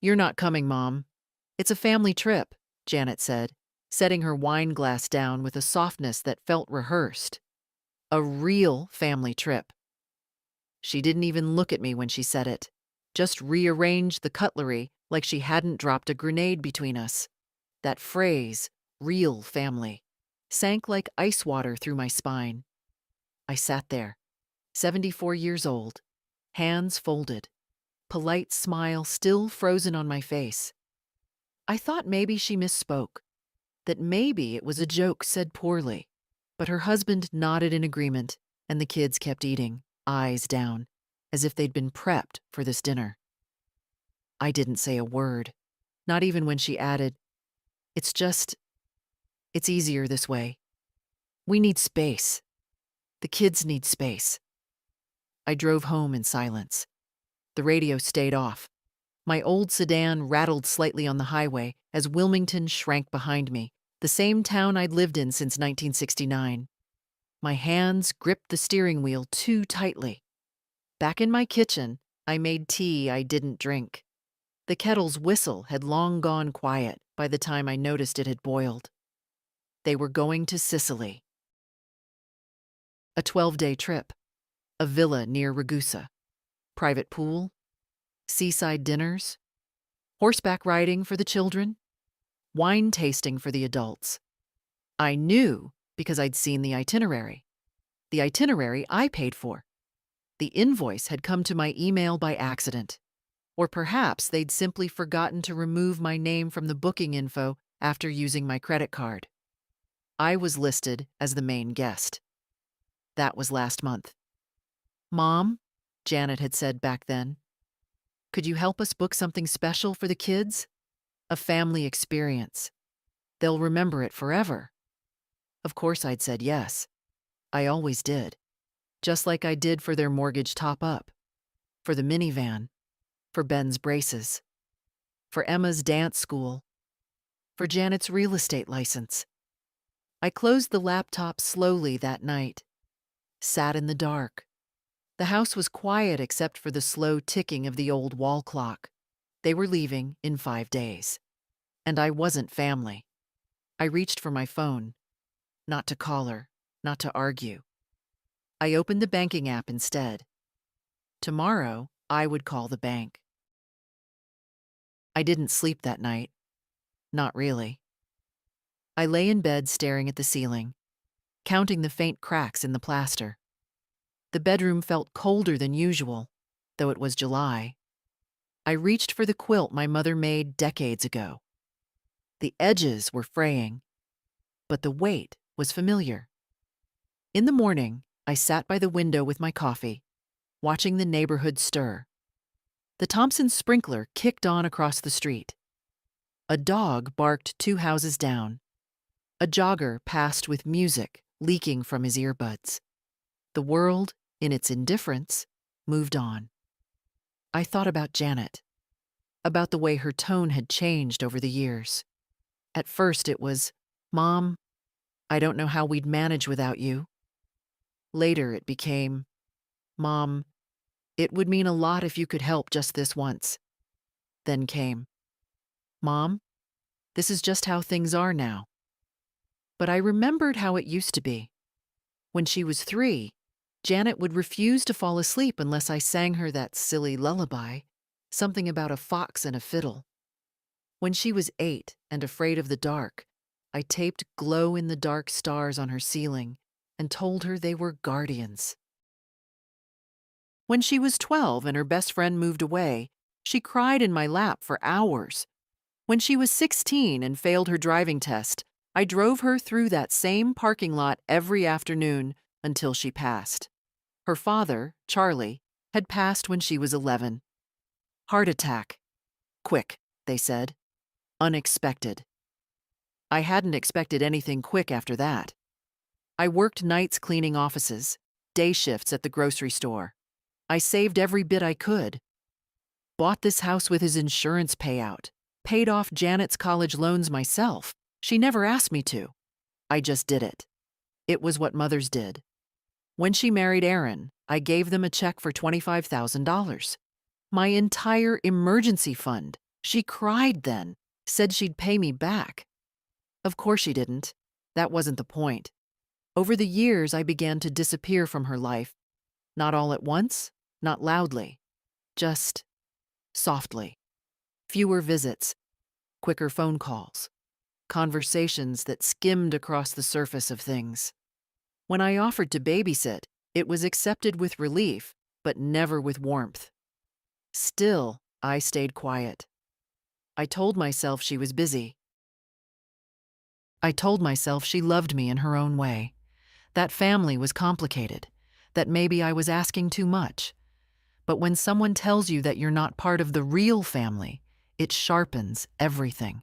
"You're not coming, Mom. It's a family trip," Janet said, setting her wine glass down with a softness that felt rehearsed. A real family trip. She didn't even look at me when she said it, just rearranged the cutlery like she hadn't dropped a grenade between us. That phrase, real family, sank like ice water through my spine. I sat there, 74 years old, hands folded, polite smile still frozen on my face. I thought maybe she misspoke, that maybe it was a joke said poorly. But her husband nodded in agreement, and the kids kept eating, eyes down, as if they'd been prepped for this dinner. I didn't say a word, not even when she added, it's easier this way. We need space. The kids need space." I drove home in silence. The radio stayed off. My old sedan rattled slightly on the highway as Wilmington shrank behind me, the same town I'd lived in since 1969. My hands gripped the steering wheel too tightly. Back in my kitchen, I made tea I didn't drink. The kettle's whistle had long gone quiet by the time I noticed it had boiled. They were going to Sicily. A 12-day trip. A villa near Ragusa. Private pool. Seaside dinners. Horseback riding for the children. Wine tasting for the adults. I knew because I'd seen the itinerary. The itinerary I paid for. The invoice had come to my email by accident. Or perhaps they'd simply forgotten to remove my name from the booking info after using my credit card. I was listed as the main guest. That was last month. "Mom," Janet had said back then, "could you help us book something special for the kids? A family experience. They'll remember it forever." Of course I'd said yes. I always did. Just like I did for their mortgage top-up, for the minivan, for Ben's braces, for Emma's dance school, for Janet's real estate license. I closed the laptop slowly that night, sat in the dark. The house was quiet except for the slow ticking of the old wall clock. They were leaving in 5 days. And I wasn't family. I reached for my phone, not to call her, not to argue. I opened the banking app instead. Tomorrow, I would call the bank. I didn't sleep that night. Not really. I lay in bed staring at the ceiling, counting the faint cracks in the plaster. The bedroom felt colder than usual, though it was July. I reached for the quilt my mother made decades ago. The edges were fraying, but the weight was familiar. In the morning, I sat by the window with my coffee, watching the neighborhood stir. The Thompson sprinkler kicked on across the street. A dog barked 2 houses down. A jogger passed with music leaking from his earbuds. The world, in its indifference, moved on. I thought about Janet, about the way her tone had changed over the years. At first it was, "Mom, I don't know how we'd manage without you." Later it became, "Mom, it would mean a lot if you could help just this once." Then came, "Mom, this is just how things are now." But I remembered how it used to be. When she was 3, Janet would refuse to fall asleep unless I sang her that silly lullaby, something about a fox and a fiddle. When she was 8 and afraid of the dark, I taped glow-in-the-dark stars on her ceiling and told her they were guardians. When she was 12 and her best friend moved away, she cried in my lap for hours. When she was 16 and failed her driving test, I drove her through that same parking lot every afternoon until she passed. Her father, Charlie, had passed when she was 11. Heart attack. Quick, they said. Unexpected. I hadn't expected anything quick after that. I worked nights cleaning offices, day shifts at the grocery store. I saved every bit I could. Bought this house with his insurance payout. Paid off Janet's college loans myself. She never asked me to. I just did it. It was what mothers did. When she married Aaron, I gave them a check for $25,000. My entire emergency fund, She cried then, said she'd pay me back. Of course she didn't. That wasn't the point. Over the years, I began to disappear from her life. Not all at once, not loudly, just softly. Fewer visits, quicker phone calls, conversations that skimmed across the surface of things. When I offered to babysit, it was accepted with relief, but never with warmth. Still, I stayed quiet. I told myself she was busy. I told myself she loved me in her own way. That family was complicated, that maybe I was asking too much. But when someone tells you that you're not part of the real family, it sharpens everything,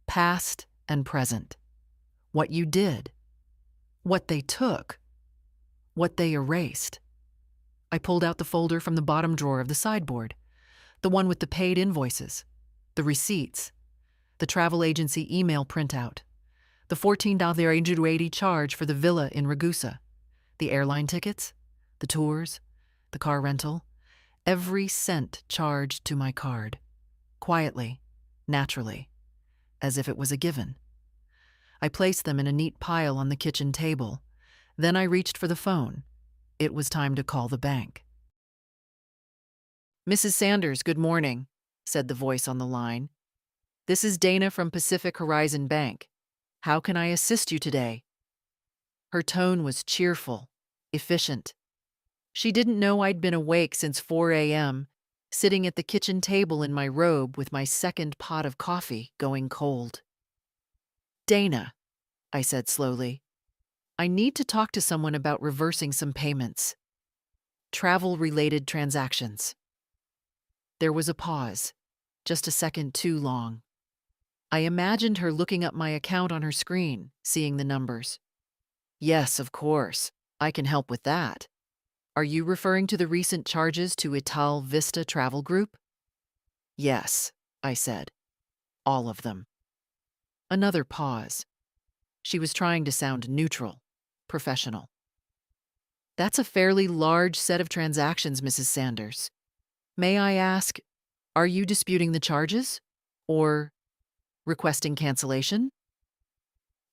past and present. What you did, what they took, what they erased. I pulled out the folder from the bottom drawer of the sideboard, the one with the paid invoices, the receipts, the travel agency email printout, the $14.80 charge for the villa in Ragusa, the airline tickets, the tours, the car rental, every cent charged to my card, quietly, naturally, as if it was a given. I placed them in a neat pile on the kitchen table. Then I reached for the phone. It was time to call the bank. "Mrs. Sanders, good morning," said the voice on the line. "This is Dana from Pacific Horizon Bank. How can I assist you today?" Her tone was cheerful, efficient. She didn't know I'd been awake since 4 a.m., sitting at the kitchen table in my robe with my second pot of coffee going cold. "Dana," I said slowly, "I need to talk to someone about reversing some payments. Travel-related transactions." There was a pause, just a second too long. I imagined her looking up my account on her screen, seeing the numbers. "Yes, of course. I can help with that. Are you referring to the recent charges to Ital Vista Travel Group?" "Yes," I said. "All of them." Another pause. She was trying to sound neutral, professional. "That's a fairly large set of transactions, Mrs. Sanders. May I ask, are you disputing the charges? Or requesting cancellation?"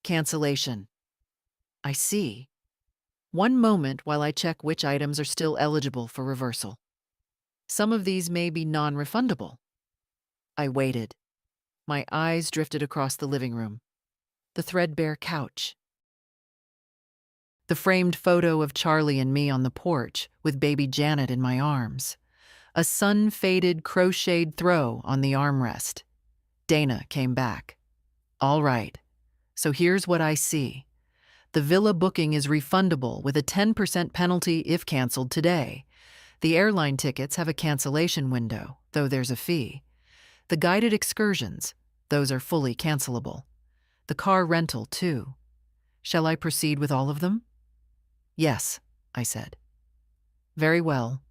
"Cancellation." "I see. One moment while I check which items are still eligible for reversal. Some of these may be non-refundable." I waited. My eyes drifted across the living room, the threadbare couch, the framed photo of Charlie and me on the porch with baby Janet in my arms, a sun-faded crocheted throw on the armrest. Dana came back. "All right, so here's what I see. The villa booking is refundable with a 10% penalty if canceled today. The airline tickets have a cancellation window, though there's a fee. The guided excursions, those are fully cancelable. The car rental, too. Shall I proceed with all of them?" "Yes," I said. "Very well.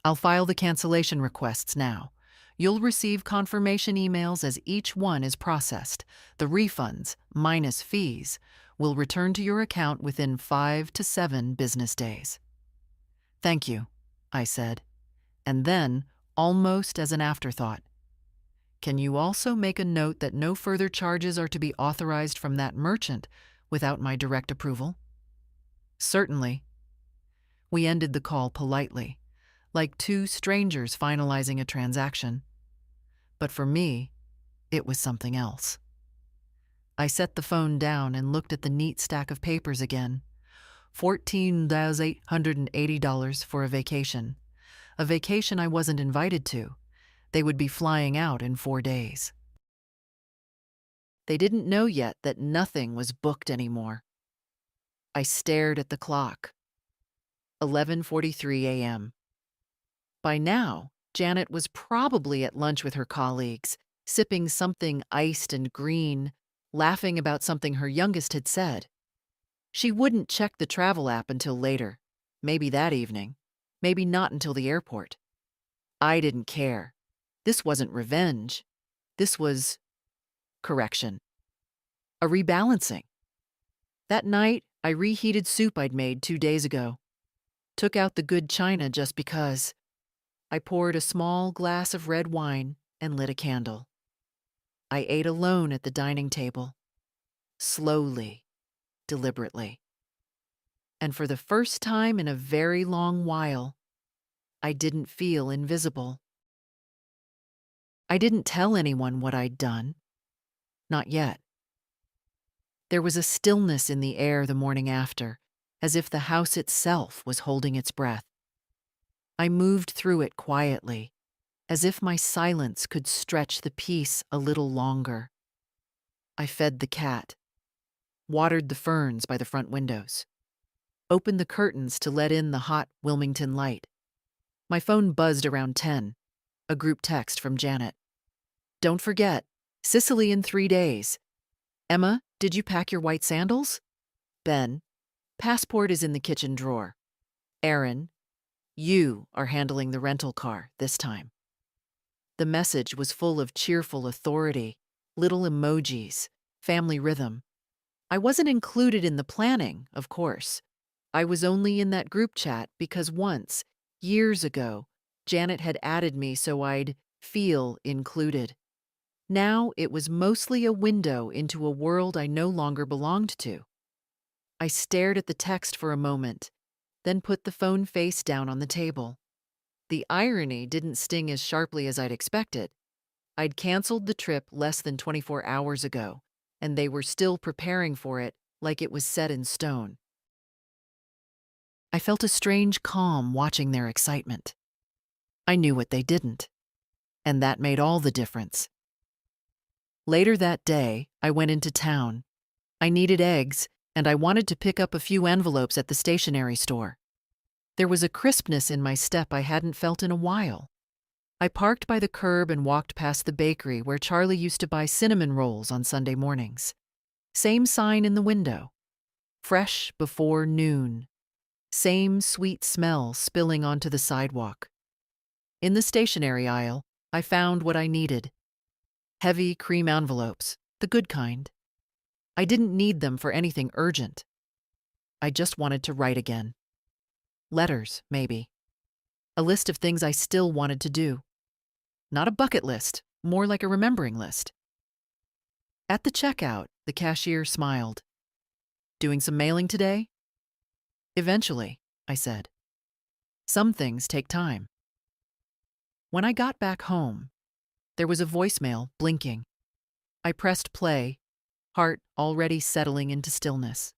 I'll file the cancellation requests now. You'll receive confirmation emails as each one is processed. The refunds, minus fees, will return to your account within 5 to 7 business days." "Thank you," I said. And then, almost as an afterthought, "Can you also make a note that no further charges are to be authorized from that merchant without my direct approval?" "Certainly." We ended the call politely, like two strangers finalizing a transaction. But for me, it was something else. I set the phone down and looked at the neat stack of papers again. $14,880 for a vacation I wasn't invited to. They would be flying out in 4 days. They didn't know yet that nothing was booked anymore. I stared at the clock. 11:43 a.m. By now, Janet was probably at lunch with her colleagues, sipping something iced and green, laughing about something her youngest had said. She wouldn't check the travel app until later, maybe that evening, maybe not until the airport. I didn't care. This wasn't revenge. This was correction. A rebalancing. That night, I reheated soup I'd made 2 days ago. Took out the good china just because. I poured a small glass of red wine and lit a candle. I ate alone at the dining table, slowly, deliberately. And for the first time in a very long while, I didn't feel invisible. I didn't tell anyone what I'd done. Not yet. There was a stillness in the air the morning after, as if the house itself was holding its breath. I moved through it quietly, as if my silence could stretch the peace a little longer. I fed the cat, watered the ferns by the front windows, opened the curtains to let in the hot Wilmington light. My phone buzzed around 10, a group text from Janet. "Don't forget, Sicily in 3 days. Emma, did you pack your white sandals? Ben, passport is in the kitchen drawer. Aaron, you are handling the rental car this time." The message was full of cheerful authority, little emojis, family rhythm. I wasn't included in the planning, of course. I was only in that group chat because once, years ago, Janet had added me so I'd feel included. Now it was mostly a window into a world I no longer belonged to. I stared at the text for a moment, then put the phone face down on the table. The irony didn't sting as sharply as I'd expected. I'd canceled the trip less than 24 hours ago, and they were still preparing for it like it was set in stone. I felt a strange calm watching their excitement. I knew what they didn't, and that made all the difference. Later that day, I went into town. I needed eggs, and I wanted to pick up a few envelopes at the stationery store. There was a crispness in my step I hadn't felt in a while. I parked by the curb and walked past the bakery where Charlie used to buy cinnamon rolls on Sunday mornings. Same sign in the window. Fresh before noon. Same sweet smell spilling onto the sidewalk. In the stationery aisle, I found what I needed. Heavy cream envelopes, the good kind. I didn't need them for anything urgent. I just wanted to write again. Letters, maybe. A list of things I still wanted to do. Not a bucket list, more like a remembering list. At the checkout, the cashier smiled. "Doing some mailing today?" "Eventually," I said. "Some things take time." When I got back home, there was a voicemail blinking. I pressed play, heart already settling into stillness.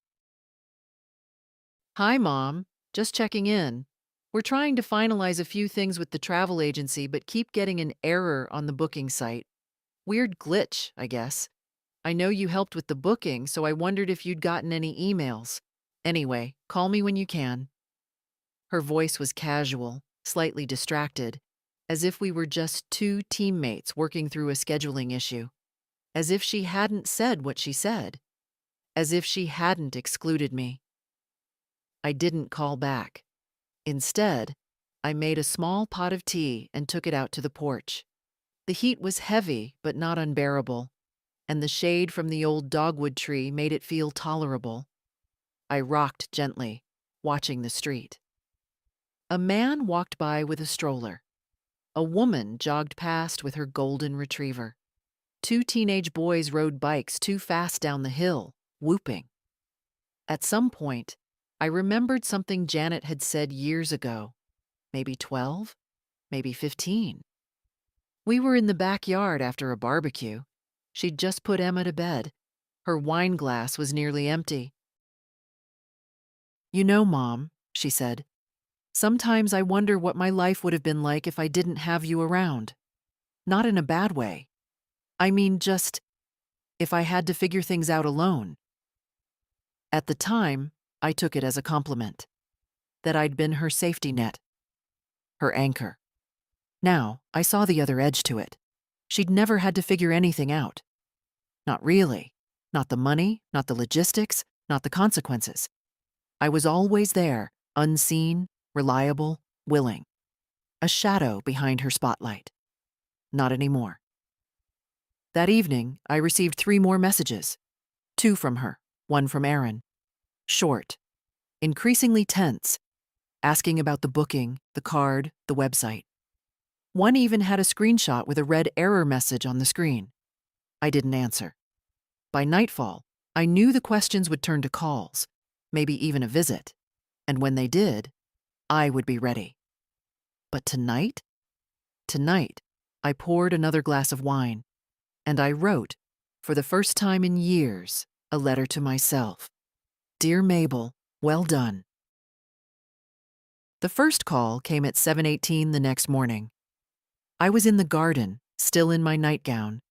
"Hi, Mom. Just checking in. We're trying to finalize a few things with the travel agency, but keep getting an error on the booking site. Weird glitch, I guess. I know you helped with the booking, so I wondered if you'd gotten any emails. Anyway, call me when you can." Her voice was casual, slightly distracted, as if we were just two teammates working through a scheduling issue. As if she hadn't said what she said. As if she hadn't excluded me. I didn't call back. Instead, I made a small pot of tea and took it out to the porch. The heat was heavy but not unbearable, and the shade from the old dogwood tree made it feel tolerable. I rocked gently, watching the street. A man walked by with a stroller. A woman jogged past with her golden retriever. 2 teenage boys rode bikes too fast down the hill, whooping. At some point, I remembered something Janet had said years ago. Maybe 12, maybe 15. We were in the backyard after a barbecue. She'd just put Emma to bed. Her wine glass was nearly empty. "You know, Mom," she said, "sometimes I wonder what my life would have been like if I didn't have you around. Not in a bad way. I mean, just if I had to figure things out alone." At the time, I took it as a compliment. That I'd been her safety net. Her anchor. Now, I saw the other edge to it. She'd never had to figure anything out. Not really. Not the money, not the logistics, not the consequences. I was always there, unseen, reliable, willing. A shadow behind her spotlight. Not anymore. That evening, I received 3 more messages. 2 from her, 1 from Aaron. Short, increasingly tense, asking about the booking, the card, the website. One even had a screenshot with a red error message on the screen. I didn't answer. By nightfall, I knew the questions would turn to calls, maybe even a visit. And when they did, I would be ready. But tonight? Tonight, I poured another glass of wine, and I wrote, for the first time in years, a letter to myself. Dear Mabel, well done. The first call came at 7:18 the next morning. I was in the garden, still in my nightgown,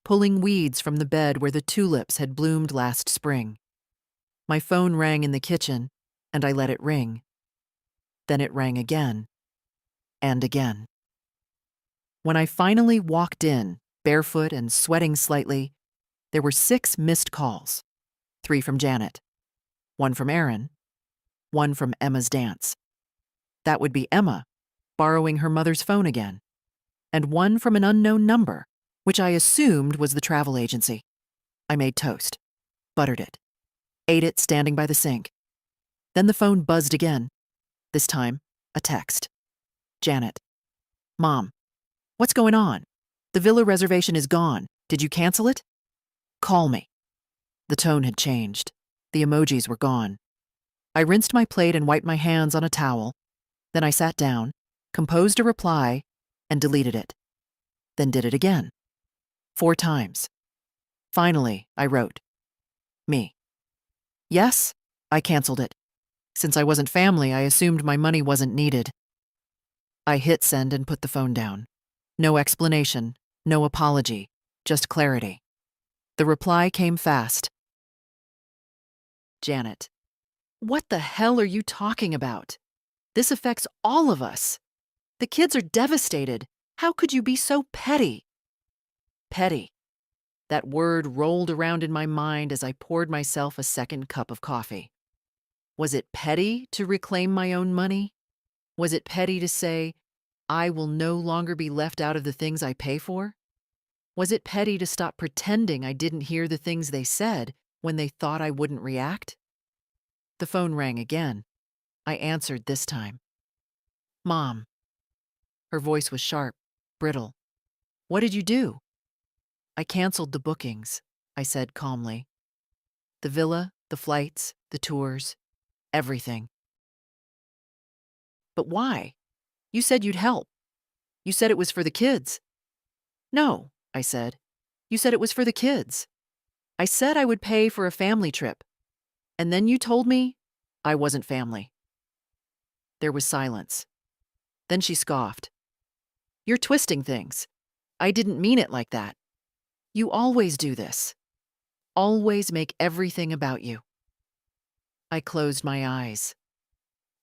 pulling weeds from the bed where the tulips had bloomed last spring. My phone rang in the kitchen, and I let it ring. Then it rang again, and again. When I finally walked in, barefoot and sweating slightly, there were 6 missed calls. 3 from Janet, 1 from Aaron, 1 from Emma's dance. That would be Emma, borrowing her mother's phone again, and 1 from an unknown number, which I assumed was the travel agency. I made toast, buttered it, ate it standing by the sink. Then the phone buzzed again. This time, a text. Janet. Mom, what's going on? The villa reservation is gone. Did you cancel it? Call me. The tone had changed. The emojis were gone. I rinsed my plate and wiped my hands on a towel. Then I sat down, composed a reply, and deleted it. Then did it again. 4 times. Finally, I wrote, me. Yes, I canceled it. Since I wasn't family, I assumed my money wasn't needed. I hit send and put the phone down. No explanation, no apology, just clarity. The reply came fast. Janet. What the hell are you talking about? This affects all of us. The kids are devastated. How could you be so petty? Petty. That word rolled around in my mind as I poured myself a second cup of coffee. Was it petty to reclaim my own money? Was it petty to say, I will no longer be left out of the things I pay for? Was it petty to stop pretending I didn't hear the things they said when they thought I wouldn't react? The phone rang again. I answered this time. Mom. Her voice was sharp, brittle. What did you do? I canceled the bookings, I said calmly. The villa, the flights, the tours, everything. But why? You said you'd help. You said it was for the kids. No, I said. You said it was for the kids. I said I would pay for a family trip. And then you told me I wasn't family. There was silence. Then she scoffed. You're twisting things. I didn't mean it like that. You always do this. Always make everything about you. I closed my eyes.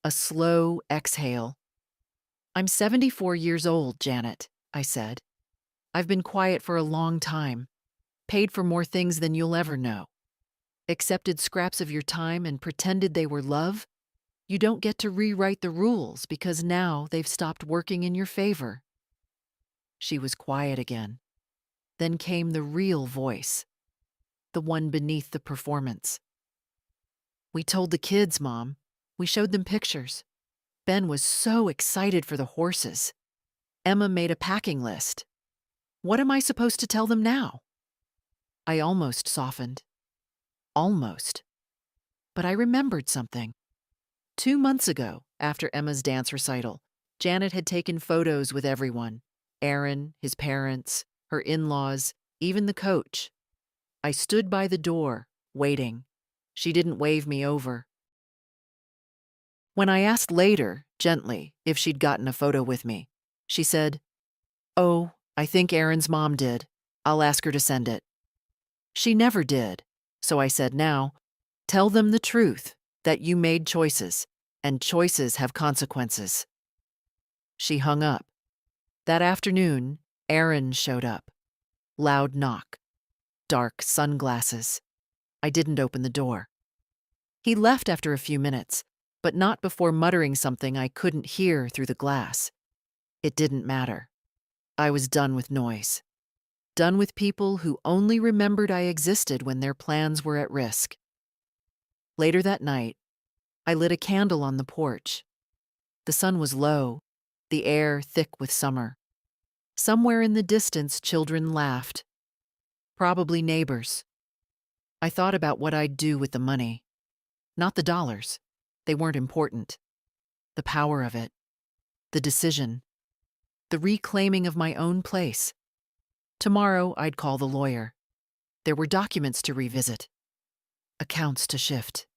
A slow exhale. I'm 74 years old, Janet, I said. I've been quiet for a long time, paid for more things than you'll ever know, accepted scraps of your time and pretended they were love. You don't get to rewrite the rules because now they've stopped working in your favor. She was quiet again. Then came the real voice, the one beneath the performance. We told the kids, Mom. We showed them pictures. Ben was so excited for the horses. Emma made a packing list. What am I supposed to tell them now? I almost softened. Almost. But I remembered something. 2 months ago, after Emma's dance recital, Janet had taken photos with everyone. Aaron, his parents, her in-laws, even the coach. I stood by the door, waiting. She didn't wave me over. When I asked later, gently, if she'd gotten a photo with me, she said, "Oh, I think Aaron's mom did. I'll ask her to send it." She never did, so I said now, "Tell them the truth, that you made choices, and choices have consequences." She hung up. That afternoon, Aaron showed up. Loud knock. Dark sunglasses. I didn't open the door. He left after a few minutes, but not before muttering something I couldn't hear through the glass. It didn't matter. I was done with noise. Done with people who only remembered I existed when their plans were at risk. Later that night, I lit a candle on the porch. The sun was low, the air thick with summer. Somewhere in the distance, children laughed. Probably neighbors. I thought about what I'd do with the money. Not the dollars. They weren't important. The power of it. The decision. The reclaiming of my own place. Tomorrow, I'd call the lawyer. There were documents to revisit. Accounts to shift.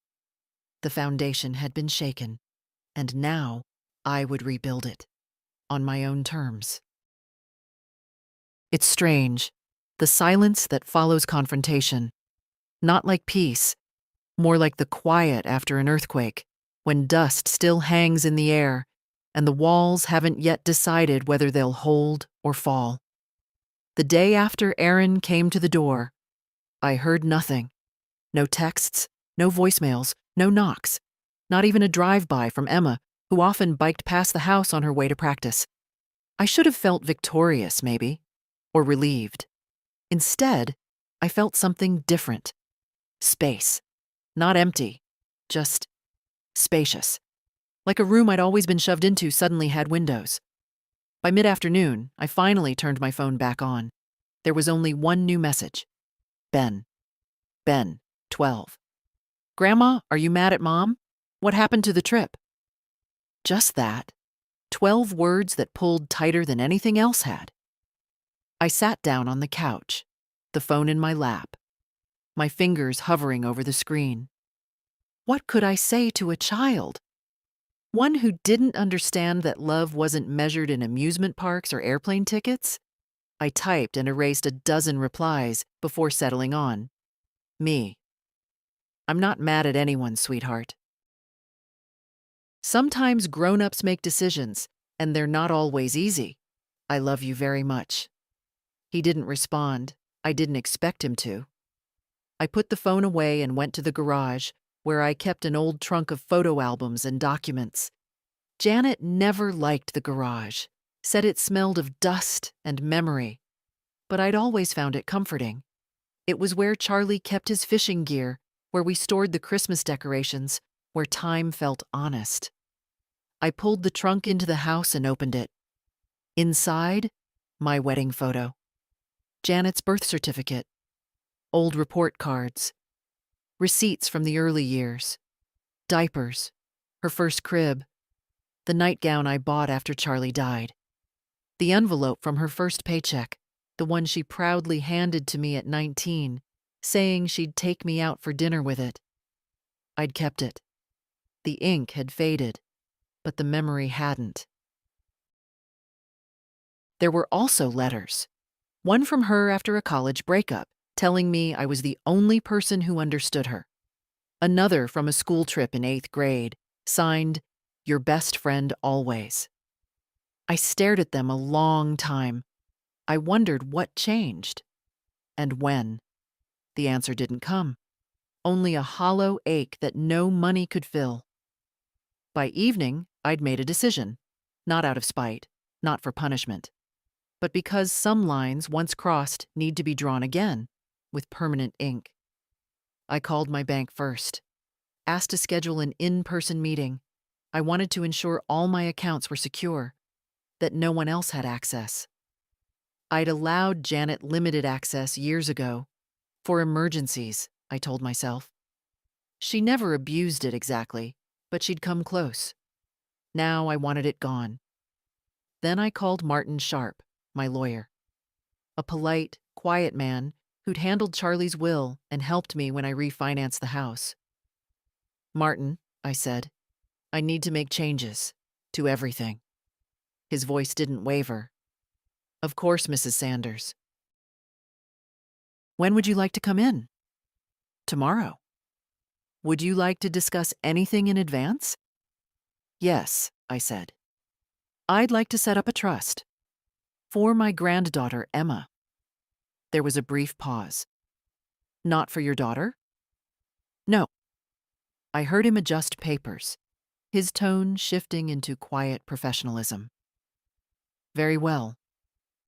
The foundation had been shaken, and now I would rebuild it. On my own terms. It's strange, the silence that follows confrontation. Not like peace, more like the quiet after an earthquake, when dust still hangs in the air and the walls haven't yet decided whether they'll hold or fall. The day after Aaron came to the door, I heard nothing. No texts, no voicemails, no knocks, not even a drive-by from Emma, who often biked past the house on her way to practice. I should have felt victorious, maybe, or relieved. Instead, I felt something different. Space. Not empty, just spacious. Like a room I'd always been shoved into suddenly had windows. By mid-afternoon, I finally turned my phone back on. There was only one new message. Ben. Ben, 12. Grandma, are you mad at Mom? What happened to the trip? Just that. 12 words that pulled tighter than anything else had. I sat down on the couch, the phone in my lap, my fingers hovering over the screen. What could I say to a child? One who didn't understand that love wasn't measured in amusement parks or airplane tickets? I typed and erased a dozen replies before settling on. Me. I'm not mad at anyone, sweetheart. Sometimes grown-ups make decisions, and they're not always easy. I love you very much. He didn't respond. I didn't expect him to. I put the phone away and went to the garage, where I kept an old trunk of photo albums and documents. Janet never liked the garage, said it smelled of dust and memory, but I'd always found it comforting. It was where Charlie kept his fishing gear, where we stored the Christmas decorations, where time felt honest. I pulled the trunk into the house and opened it. Inside, my wedding photo. Janet's birth certificate. Old report cards. Receipts from the early years. Diapers. Her first crib. The nightgown I bought after Charlie died. The envelope from her first paycheck, the one she proudly handed to me at 19, saying she'd take me out for dinner with it. I'd kept it. The ink had faded, but the memory hadn't. There were also letters. One from her after a college breakup, telling me I was the only person who understood her. Another from a school trip in 8th grade, signed, Your best friend always. I stared at them a long time. I wondered what changed. And when. The answer didn't come. Only a hollow ache that no money could fill. By evening, I'd made a decision. Not out of spite, not for punishment, but because some lines, once crossed, need to be drawn again, with permanent ink. I called my bank first. Asked to schedule an in-person meeting. I wanted to ensure all my accounts were secure, that no one else had access. I'd allowed Janet limited access years ago. For emergencies, I told myself. She never abused it exactly, but she'd come close. Now I wanted it gone. Then I called Martin Sharp, my lawyer. A polite, quiet man who'd handled Charlie's will and helped me when I refinanced the house. Martin, I said, I need to make changes to everything. His voice didn't waver. Of course, Mrs. Sanders. When would you like to come in? Tomorrow. Would you like to discuss anything in advance? Yes, I said. I'd like to set up a trust. For my granddaughter, Emma. There was a brief pause. Not for your daughter? No. I heard him adjust papers, his tone shifting into quiet professionalism. Very well.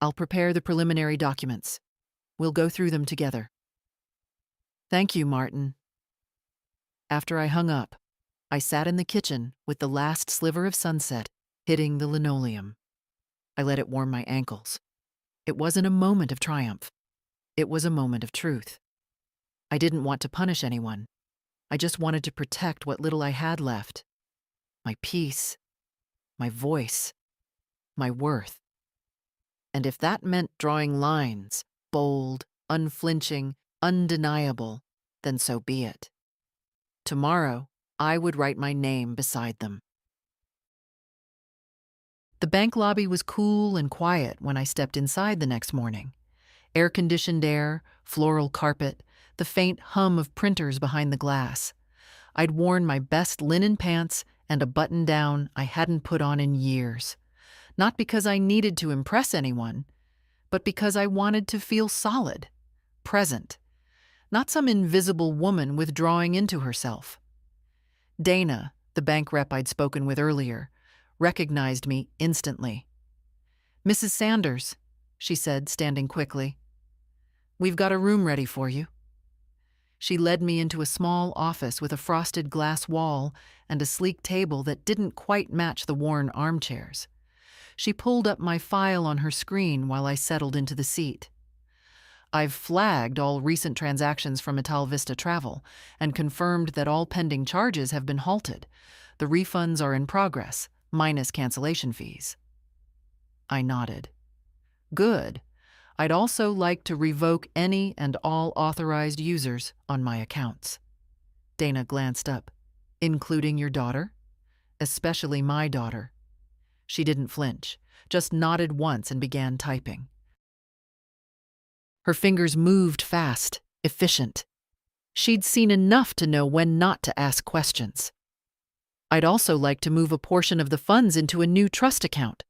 I'll prepare the preliminary documents. We'll go through them together. Thank you, Martin. After I hung up, I sat in the kitchen with the last sliver of sunset hitting the linoleum. I let it warm my ankles. It wasn't a moment of triumph. It was a moment of truth. I didn't want to punish anyone. I just wanted to protect what little I had left. My peace, my voice, my worth. And if that meant drawing lines, bold, unflinching, undeniable, then so be it. Tomorrow, I would write my name beside them. The bank lobby was cool and quiet when I stepped inside the next morning. Air-conditioned air, floral carpet, the faint hum of printers behind the glass. I'd worn my best linen pants and a button-down I hadn't put on in years. Not because I needed to impress anyone, but because I wanted to feel solid, present, not some invisible woman withdrawing into herself. Dana, the bank rep I'd spoken with earlier, recognized me instantly. "Mrs. Sanders," she said, standing quickly. "We've got a room ready for you." She led me into a small office with a frosted glass wall and a sleek table that didn't quite match the worn armchairs. She pulled up my file on her screen while I settled into the seat. "I've flagged all recent transactions from Ital Vista Travel and confirmed that all pending charges have been halted. The refunds are in progress, minus cancellation fees." I nodded. "Good. I'd also like to revoke any and all authorized users on my accounts." Dana glanced up. "Including your daughter?" "Especially my daughter." She didn't flinch, just nodded once and began typing. Her fingers moved fast, efficient. She'd seen enough to know when not to ask questions. "I'd also like to move a portion of the funds into a new trust account,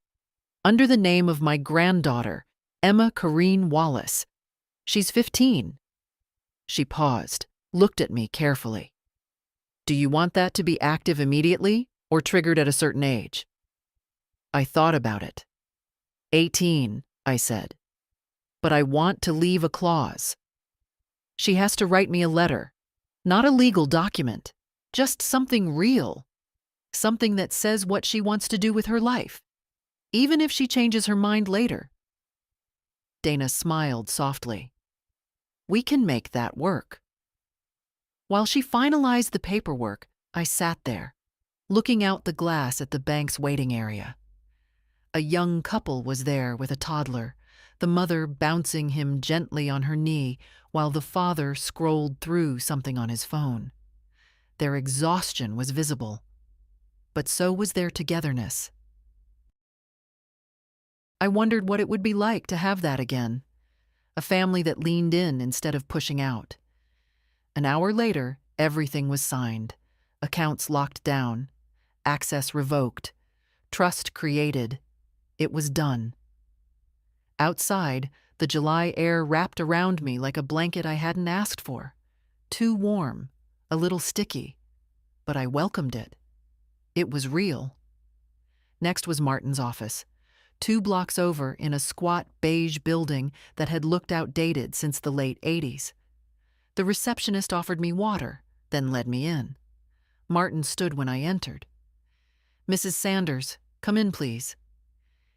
under the name of my granddaughter, Emma Corrine Wallace. She's 15. She paused, looked at me carefully. "Do you want that to be active immediately or triggered at a certain age?" I thought about it. 18, I said. "But I want to leave a clause. She has to write me a letter, not a legal document, just something real, something that says what she wants to do with her life, even if she changes her mind later." Dana smiled softly. "We can make that work." While she finalized the paperwork, I sat there, looking out the glass at the bank's waiting area. A young couple was there with a toddler, the mother bouncing him gently on her knee while the father scrolled through something on his phone. Their exhaustion was visible, but so was their togetherness. I wondered what it would be like to have that again, a family that leaned in instead of pushing out. An hour later, everything was signed, accounts locked down, access revoked, trust created. It was done. Outside, the July air wrapped around me like a blanket I hadn't asked for. Too warm, a little sticky, but I welcomed it. It was real. Next was Martin's office, 2 blocks over in a squat beige building that had looked outdated since the late 80s. The receptionist offered me water, then led me in. Martin stood when I entered. "Mrs. Sanders, come in, please."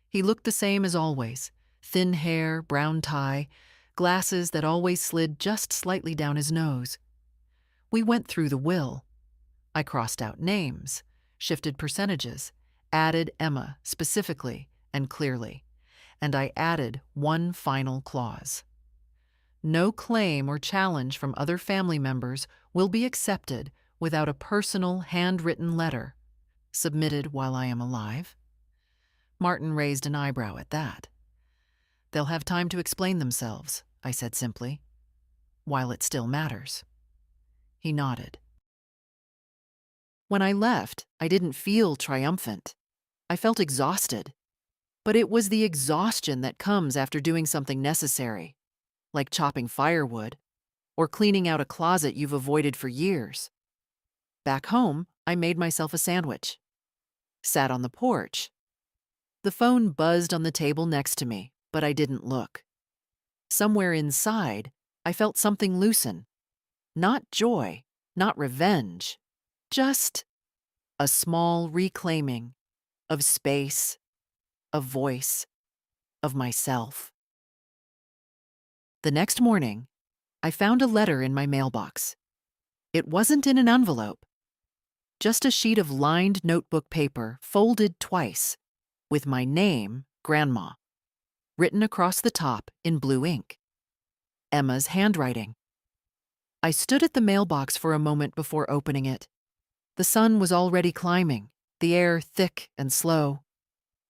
He looked the same as always, thin hair, brown tie, glasses that always slid just slightly down his nose. We went through the will. I crossed out names, shifted percentages, added Emma specifically and clearly, and I added one final clause. No claim or challenge from other family members will be accepted without a personal handwritten letter, submitted while I am alive. Martin raised an eyebrow at that. "They'll have time to explain themselves," I said simply, "while it still matters." He nodded. When I left, I didn't feel triumphant. I felt exhausted. But it was the exhaustion that comes after doing something necessary, like chopping firewood or cleaning out a closet you've avoided for years. Back home, I made myself a sandwich, sat on the porch. The phone buzzed on the table next to me, but I didn't look. Somewhere inside, I felt something loosen. Not joy, not revenge, just a small reclaiming of space, of voice, of myself. The next morning, I found a letter in my mailbox. It wasn't in an envelope, just a sheet of lined notebook paper folded twice, with my name, Grandma, written across the top in blue ink. Emma's handwriting. I stood at the mailbox for a moment before opening it. The sun was already climbing, the air thick and slow.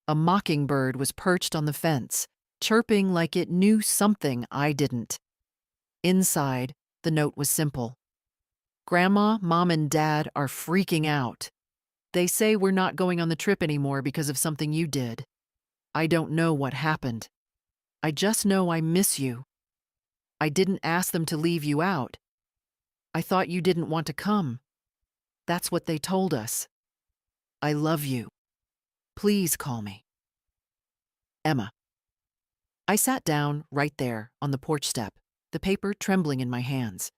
A mockingbird was perched on the fence, chirping like it knew something I didn't. Inside, the note was simple. Grandma, Mom, and Dad are freaking out. They say we're not going on the trip anymore because of something you did. I don't know what happened. I just know I miss you. I didn't ask them to leave you out. I thought you didn't want to come. That's what they told us. I love you. Please call me. Emma. I sat down right there on the porch step, the paper trembling in my hands.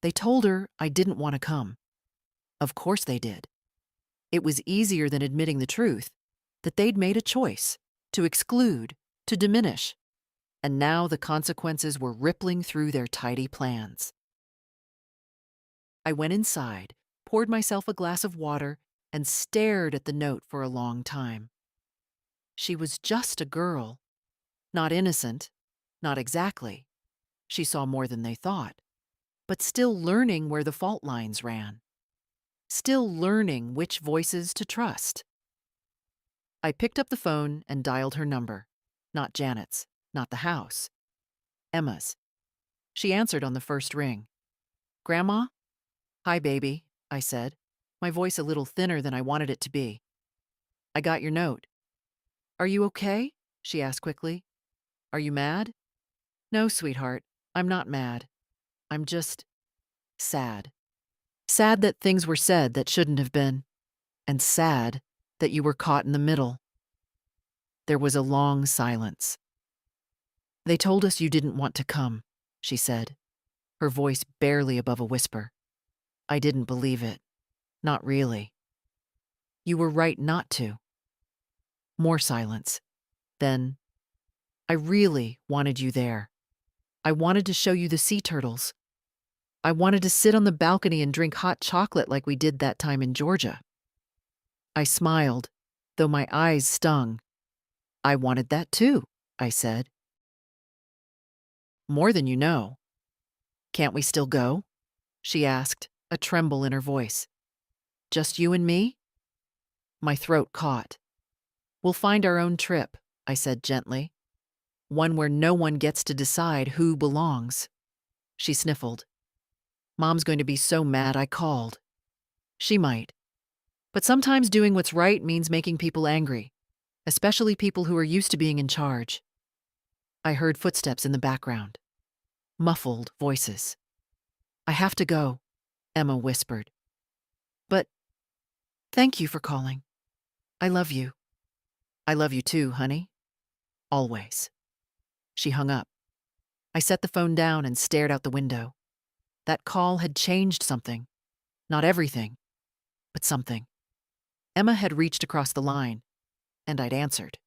They told her I didn't want to come. Of course they did. It was easier than admitting the truth, that they'd made a choice, to exclude, to diminish, and now the consequences were rippling through their tidy plans. I went inside, poured myself a glass of water, and stared at the note for a long time. She was just a girl. Not innocent, not exactly. She saw more than they thought, but still learning where the fault lines ran. Still learning which voices to trust. I picked up the phone and dialed her number. Not Janet's, not the house. Emma's. She answered on the first ring. Grandma? Hi, baby, I said, my voice a little thinner than I wanted it to be. I got your note. Are you okay? She asked quickly. Are you mad? No, sweetheart, I'm not mad. I'm just sad. Sad that things were said that shouldn't have been, and sad that you were caught in the middle. There was a long silence. They told us you didn't want to come, she said, her voice barely above a whisper. I didn't believe it. Not really. You were right not to. More silence. Then, I really wanted you there. I wanted to show you the sea turtles. I wanted to sit on the balcony and drink hot chocolate like we did that time in Georgia. I smiled, though my eyes stung. I wanted that too, I said. More than you know. Can't we still go? She asked, a tremble in her voice. Just you and me? My throat caught. We'll find our own trip, I said gently. One where no one gets to decide who belongs. She sniffled. Mom's going to be so mad I called. She might. But sometimes doing what's right means making people angry, especially people who are used to being in charge. I heard footsteps in the background. Muffled voices. I have to go, Emma whispered. But thank you for calling. I love you. I love you too, honey. Always. She hung up. I set the phone down and stared out the window. That call had changed something. Not everything, but something. Emma had reached across the line, and I'd answered.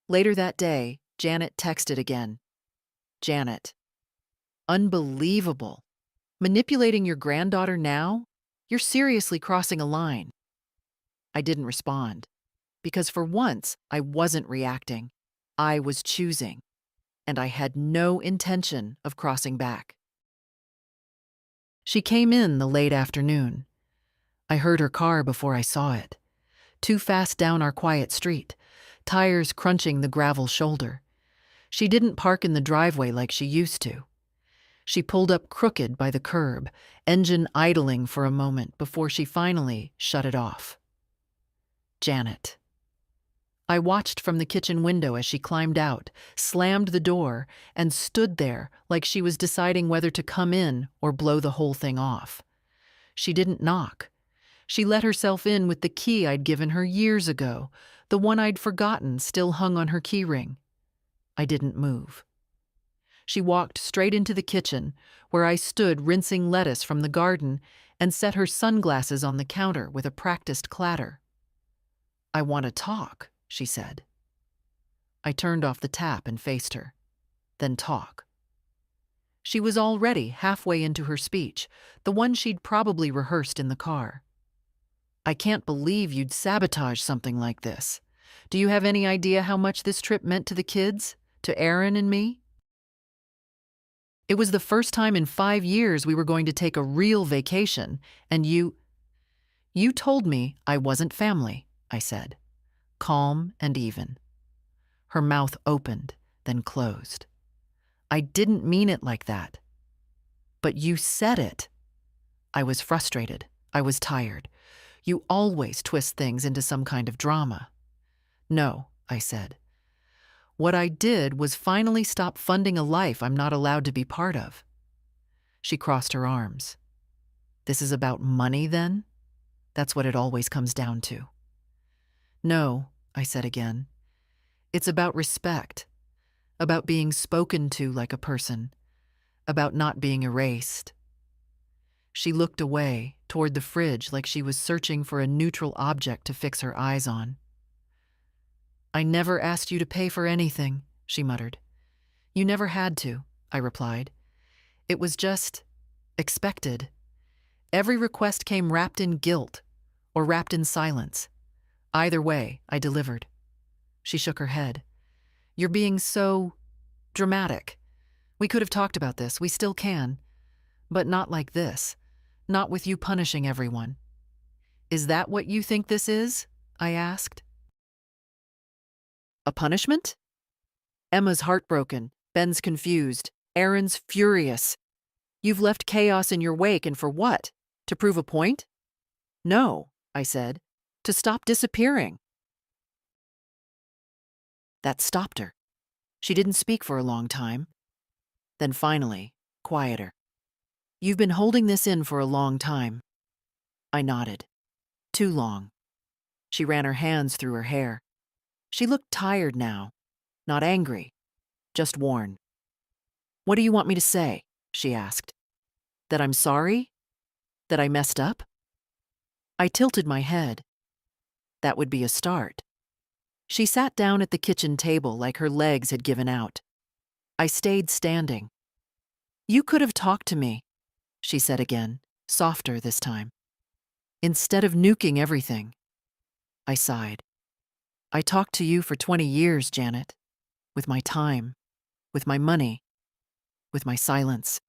Later that day, Janet texted again. Janet. Unbelievable. Manipulating your granddaughter now? You're seriously crossing a line. I didn't respond, because for once I wasn't reacting. I was choosing, and I had no intention of crossing back. She came in the late afternoon. I heard her car before I saw it. Too fast down our quiet street, tires crunching the gravel shoulder. She didn't park in the driveway like she used to. She pulled up crooked by the curb, engine idling for a moment before she finally shut it off. Janet. I watched from the kitchen window as she climbed out, slammed the door, and stood there like she was deciding whether to come in or blow the whole thing off. She didn't knock. She let herself in with the key I'd given her years ago, the one I'd forgotten still hung on her keyring. I didn't move. She walked straight into the kitchen, where I stood rinsing lettuce from the garden, and set her sunglasses on the counter with a practiced clatter. I want to talk, she said. I turned off the tap and faced her. Then talk. She was already halfway into her speech, the one she'd probably rehearsed in the car. I can't believe you'd sabotage something like this. Do you have any idea how much this trip meant to the kids? To Aaron and me? It was the first time in 5 years we were going to take a real vacation, and you told me I wasn't family, I said, calm and even. Her mouth opened, then closed. I didn't mean it like that. But you said it. I was frustrated. I was tired. You always twist things into some kind of drama. No, I said. What I did was finally stop funding a life I'm not allowed to be part of. She crossed her arms. This is about money, then? That's what it always comes down to. No, I said again. It's about respect, about being spoken to like a person, about not being erased. She looked away, toward the fridge, like she was searching for a neutral object to fix her eyes on. I never asked you to pay for anything, she muttered. You never had to, I replied. It was just expected. Every request came wrapped in guilt or wrapped in silence. Either way, I delivered. She shook her head. You're being so dramatic. We could have talked about this, we still can. But not like this. Not with you punishing everyone. Is that what you think this is? I asked. A punishment? Emma's heartbroken, Ben's confused, Aaron's furious. You've left chaos in your wake, and for what? To prove a point? No, I said. To stop disappearing. That stopped her. She didn't speak for a long time. Then finally, quieter. You've been holding this in for a long time. I nodded. Too long. She ran her hands through her hair. She looked tired now, not angry, just worn. What do you want me to say? She asked. That I'm sorry? That I messed up? I tilted my head. That would be a start. She sat down at the kitchen table like her legs had given out. I stayed standing. You could have talked to me, she said again, softer this time. Instead of nuking everything. I sighed. I talked to you for 20 years, Janet. With my time, with my money, with my silence.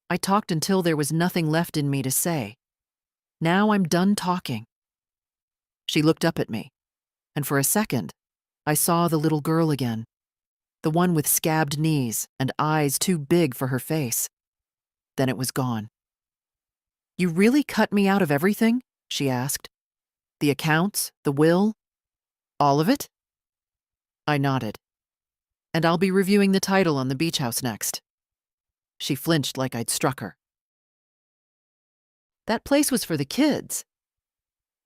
I talked until there was nothing left in me to say. Now I'm done talking. She looked up at me, and for a second, I saw the little girl again, the one with scabbed knees and eyes too big for her face. Then it was gone. You really cut me out of everything? She asked. The accounts, the will, all of it? I nodded. And I'll be reviewing the title on the beach house next. She flinched like I'd struck her. That place was for the kids.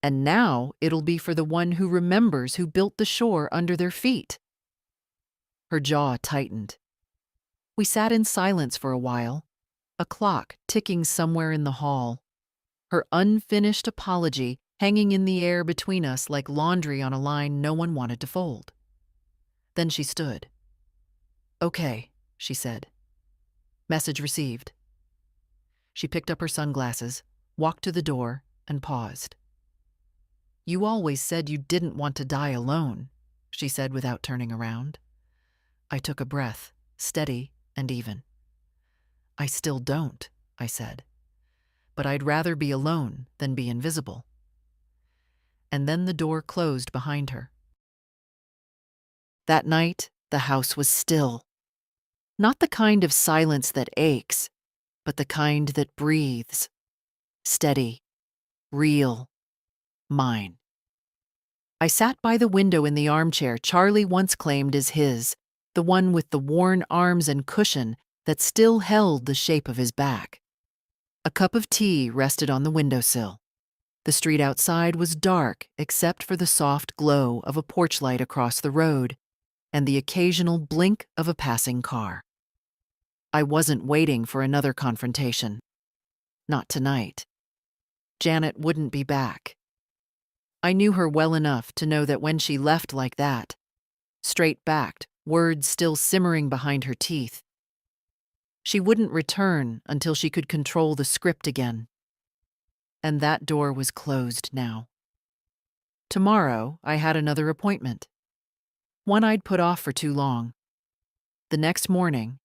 And now it'll be for the one who remembers who built the shore under their feet. Her jaw tightened. We sat in silence for a while, a clock ticking somewhere in the hall, her unfinished apology hanging in the air between us like laundry on a line no one wanted to fold. Then she stood. Okay, she said. Message received. She picked up her sunglasses, walked to the door, and paused. You always said you didn't want to die alone, she said without turning around. I took a breath, steady and even. I still don't, I said. But I'd rather be alone than be invisible. And then the door closed behind her. That night, the house was still. Not the kind of silence that aches, but the kind that breathes. Steady, real, mine. I sat by the window in the armchair Charlie once claimed as his, the one with the worn arms and cushion that still held the shape of his back. A cup of tea rested on the windowsill. The street outside was dark except for the soft glow of a porch light across the road and the occasional blink of a passing car. I wasn't waiting for another confrontation. Not tonight. Janet wouldn't be back. I knew her well enough to know that when she left like that, straight-backed, words still simmering behind her teeth, She wouldn't return until she could control the script again. And that door was closed now. Tomorrow, I had another appointment. One I'd put off for too long. The next morning,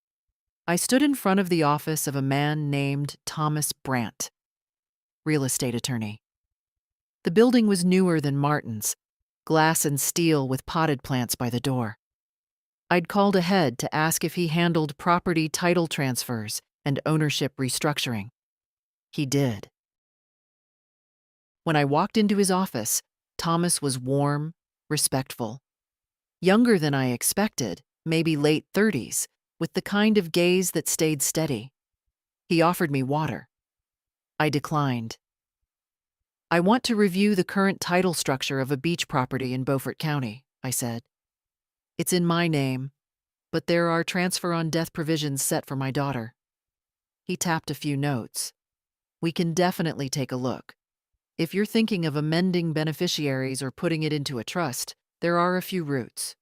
I stood in front of the office of a man named Thomas Brandt, real estate attorney. The building was newer than Martin's, glass and steel with potted plants by the door. I'd called ahead to ask if he handled property title transfers and ownership restructuring. He did. When I walked into his office, Thomas was warm, respectful. Younger than I expected, maybe late 30s, with the kind of gaze that stayed steady. He offered me water. I declined. "I want to review the current title structure of a beach property in Beaufort County," I said. "It's in my name, but there are transfer on death provisions set for my daughter." He tapped a few notes. "We can definitely take a look. If you're thinking of amending beneficiaries or putting it into a trust, there are a few routes."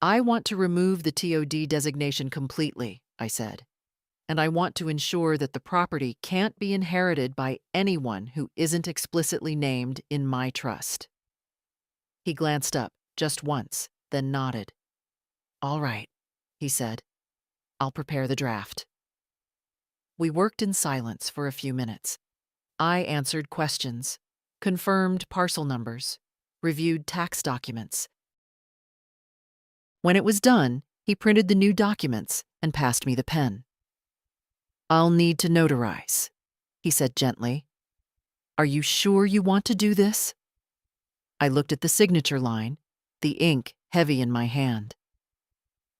"I want to remove the TOD designation completely," I said, "and I want to ensure that the property can't be inherited by anyone who isn't explicitly named in my trust." He glanced up just once, then nodded. "All right," he said. "I'll prepare the draft." We worked in silence for a few minutes. I answered questions, confirmed parcel numbers, reviewed tax documents. When it was done, he printed the new documents and passed me the pen. "I'll need to notarize," he said gently. "Are you sure you want to do this?" I looked at the signature line, the ink heavy in my hand.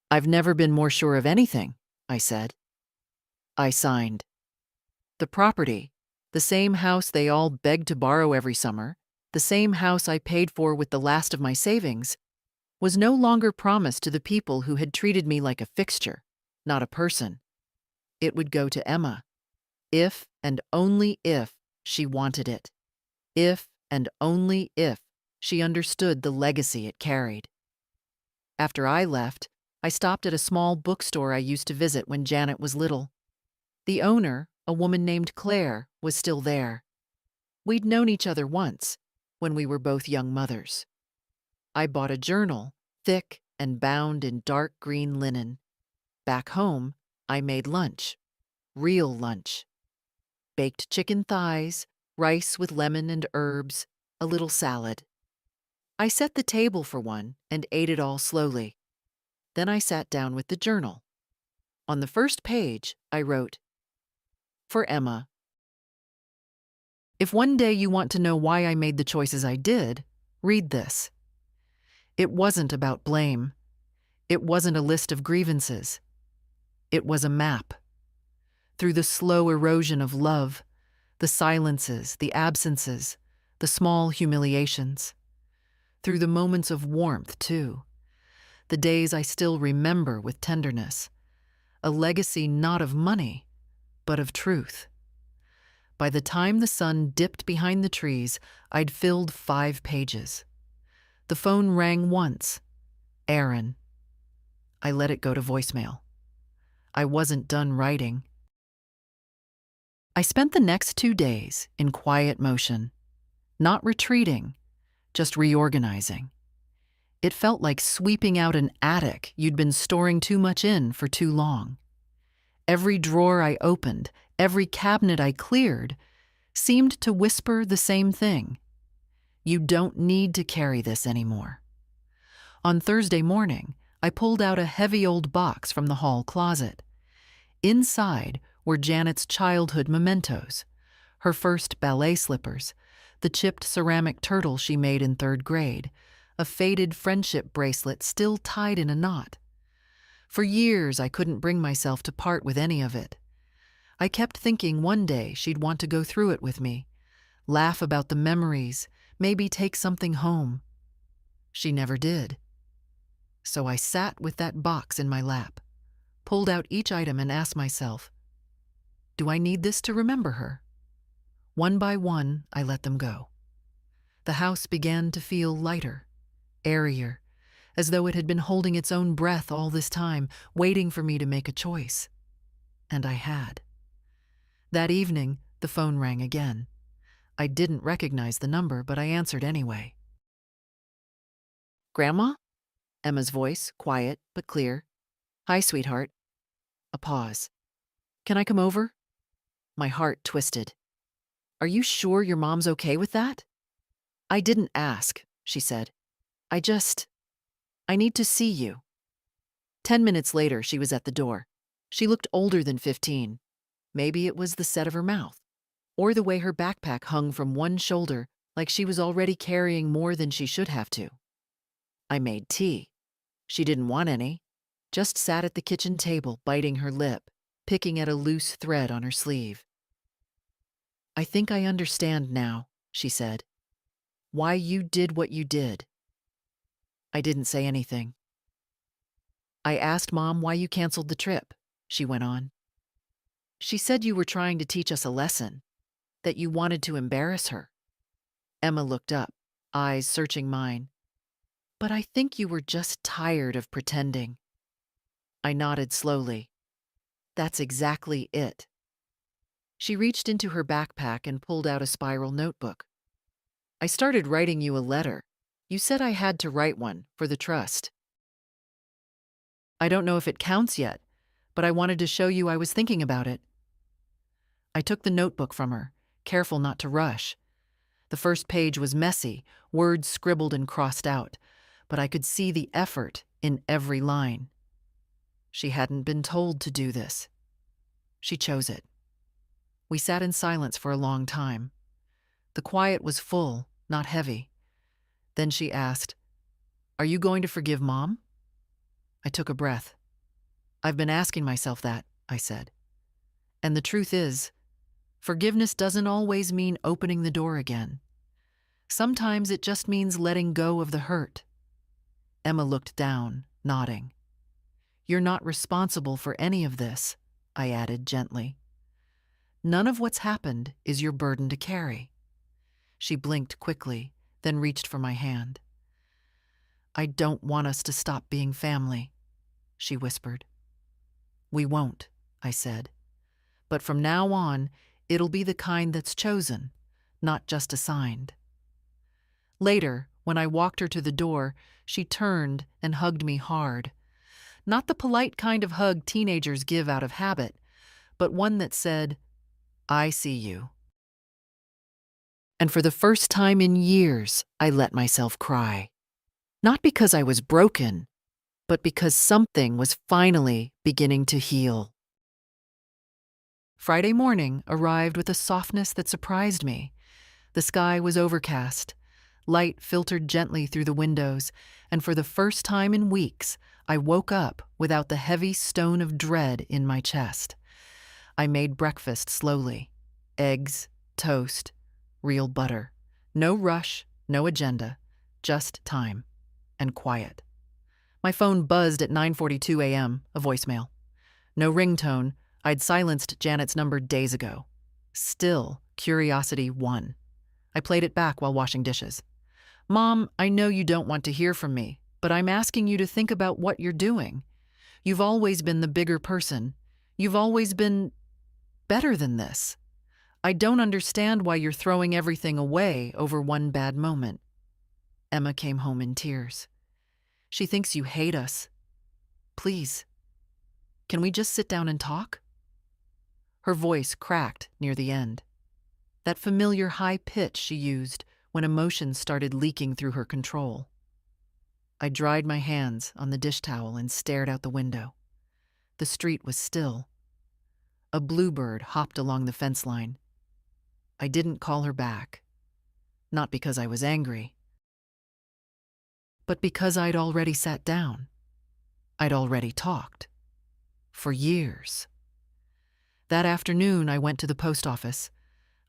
"I've never been more sure of anything," I said. I signed. The property, the same house they all begged to borrow every summer, the same house I paid for with the last of my savings, was no longer promised to the people who had treated me like a fixture, not a person. It would go to Emma, if and only if she wanted it, if and only if she understood the legacy it carried. After I left, I stopped at a small bookstore I used to visit when Janet was little. The owner, a woman named Claire, was still there. We'd known each other once, when we were both young mothers. I bought a journal, thick and bound in dark green linen. Back home, I made lunch. Real lunch. Baked chicken thighs, rice with lemon and herbs, a little salad. I set the table for one and ate it all slowly. Then I sat down with the journal. On the first page, I wrote, "For Emma. If one day you want to know why I made the choices I did, read this. It wasn't about blame. It wasn't a list of grievances. It was a map. Through the slow erosion of love, the silences, the absences, the small humiliations. Through the moments of warmth, too. The days I still remember with tenderness. A legacy not of money, but of truth. By the time the sun dipped behind the trees, I'd filled 5 pages. The phone rang once. Aaron. I let it go to voicemail. I wasn't done writing. I spent the next 2 days in quiet motion, not retreating, just reorganizing. It felt like sweeping out an attic you'd been storing too much in for too long. Every drawer I opened, every cabinet I cleared, seemed to whisper the same thing. You don't need to carry this anymore. On Thursday morning, I pulled out a heavy old box from the hall closet. Inside were Janet's childhood mementos, her first ballet slippers, the chipped ceramic turtle she made in 3rd grade, a faded friendship bracelet still tied in a knot. For years, I couldn't bring myself to part with any of it. I kept thinking one day she'd want to go through it with me, laugh about the memories, maybe take something home. She never did. So I sat with that box in my lap, pulled out each item and asked myself, do I need this to remember her? One by one, I let them go. The house began to feel lighter, airier, as though it had been holding its own breath all this time, waiting for me to make a choice. And I had. That evening, the phone rang again. I didn't recognize the number, but I answered anyway. "Grandma?" Emma's voice, quiet but clear. "Hi, sweetheart." A pause. "Can I come over?" My heart twisted. "Are you sure your mom's okay with that?" "I didn't ask," she said. I need to see you." 10 minutes later, she was at the door. She looked older than 15. Maybe it was the set of her mouth, or the way her backpack hung from one shoulder like she was already carrying more than she should have to. I made tea. She didn't want any, just sat at the kitchen table biting her lip, picking at a loose thread on her sleeve. "I think I understand now," she said. "Why you did what you did." I didn't say anything. "I asked Mom why you canceled the trip," she went on. "She said you were trying to teach us a lesson, that you wanted to embarrass her." Emma looked up, eyes searching mine. "But I think you were just tired of pretending." I nodded slowly. "That's exactly it." She reached into her backpack and pulled out a spiral notebook. "I started writing you a letter. You said I had to write one for the trust. I don't know if it counts yet, but I wanted to show you I was thinking about it." I took the notebook from her, careful not to rush. The first page was messy, words scribbled and crossed out, but I could see the effort in every line. She hadn't been told to do this. She chose it. We sat in silence for a long time. The quiet was full, not heavy. Then she asked, "Are you going to forgive Mom?" I took a breath. "I've been asking myself that," I said. "And the truth is, forgiveness doesn't always mean opening the door again. Sometimes it just means letting go of the hurt." Emma looked down, nodding. "You're not responsible for any of this," I added gently. "None of what's happened is your burden to carry." She blinked quickly, then reached for my hand. "I don't want us to stop being family," she whispered. "We won't," I said. "But from now on, it'll be the kind that's chosen, not just assigned." Later, when I walked her to the door, she turned and hugged me hard. Not the polite kind of hug teenagers give out of habit, but one that said, "I see you." And for the first time in years, I let myself cry. Not because I was broken, but because something was finally beginning to heal. Friday morning arrived with a softness that surprised me. The sky was overcast. Light filtered gently through the windows, and for the first time in weeks, I woke up without the heavy stone of dread in my chest. I made breakfast slowly. Eggs, toast, real butter. No rush, no agenda, just time and quiet. My phone buzzed at 9:42 a.m., a voicemail. No ringtone. I'd silenced Janet's number days ago. Still, curiosity won. I played it back while washing dishes. "Mom, I know you don't want to hear from me, but I'm asking you to think about what you're doing. You've always been the bigger person. You've always been better than this. I don't understand why you're throwing everything away over one bad moment." Emma came home in tears. "She thinks you hate us. Please, can we just sit down and talk?" Her voice cracked near the end. That familiar high pitch she used when emotions started leaking through her control. I dried my hands on the dish towel and stared out the window. The street was still. A bluebird hopped along the fence line. I didn't call her back. Not because I was angry, but because I'd already sat down. I'd already talked. For years. That afternoon, I went to the post office.